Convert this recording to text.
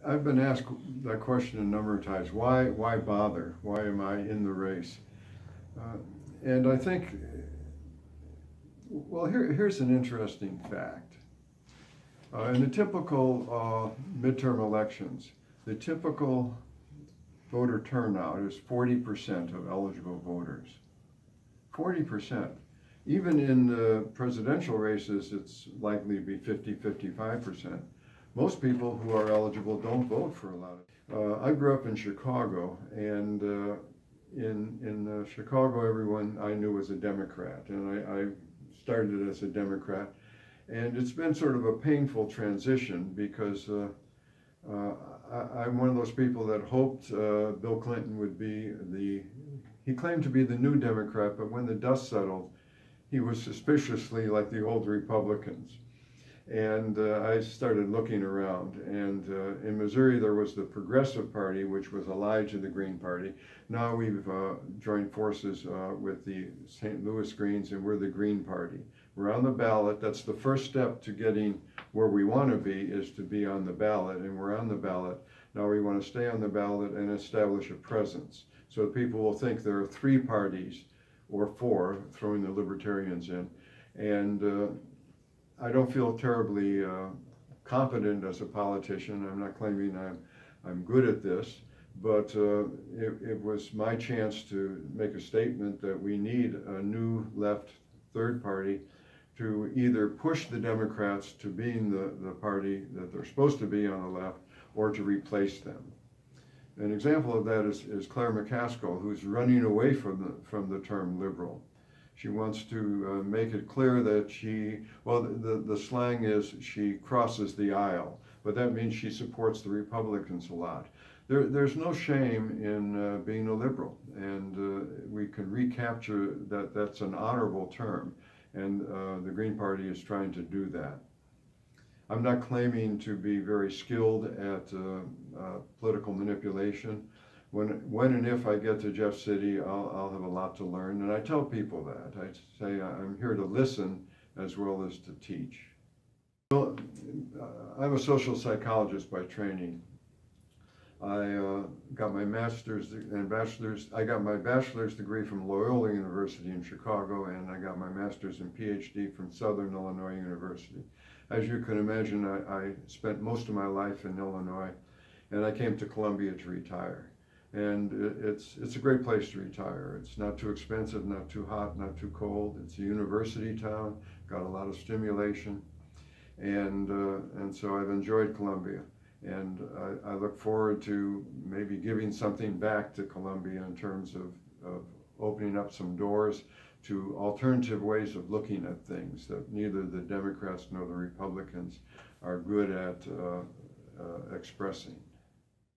I've been asked that question a number of times. Why bother? Why am I in the race? And I think, well, here's an interesting fact. In the typical midterm elections, the typical voter turnout is 40% of eligible voters. 40%. Even in the presidential races, it's likely to be 50-55%. Most people who are eligible don't vote for a lot of. I grew up in Chicago, and in Chicago, everyone I knew was a Democrat, and I started as a Democrat, and it's been sort of a painful transition because I'm one of those people that hoped Bill Clinton would be he claimed to be the new Democrat, but when the dust settled, he was suspiciously like the old Republicans. And I started looking around, and in Missouri there was the Progressive Party, which was allied to the Green Party. Now we've joined forces with the St. Louis Greens, and we're the Green Party. We're on the ballot. That's the first step to getting where we want to be, is to be on the ballot, and we're on the ballot. Now we want to stay on the ballot and establish a presence, so people will think there are three parties, or four, throwing the Libertarians in. And I don't feel terribly confident as a politician. I'm not claiming I'm good at this, but it was my chance to make a statement that we need a new left third party to either push the Democrats to being the party that they're supposed to be on the left, or to replace them. An example of that is Claire McCaskill, who's running away from the term liberal. She wants to make it clear that the slang is she crosses the aisle, but that means she supports the Republicans a lot. There's no shame in being a liberal, and we can recapture that's an honorable term, and the Green Party is trying to do that. I'm not claiming to be very skilled at political manipulation. When and if I get to Jeff City, I'll have a lot to learn, and I tell people that. I say I'm here to listen as well as to teach. Well, I'm a social psychologist by training. I got my master's and bachelor's. I got my bachelor's degree from Loyola University in Chicago, and I got my master's and PhD from Southern Illinois University. As you can imagine, I spent most of my life in Illinois, and I came to Columbia to retire. And it's a great place to retire. It's not too expensive, not too hot, not too cold. It's a university town, got a lot of stimulation, and so I've enjoyed Columbia. And I look forward to maybe giving something back to Columbia in terms of opening up some doors to alternative ways of looking at things that neither the Democrats nor the Republicans are good at expressing.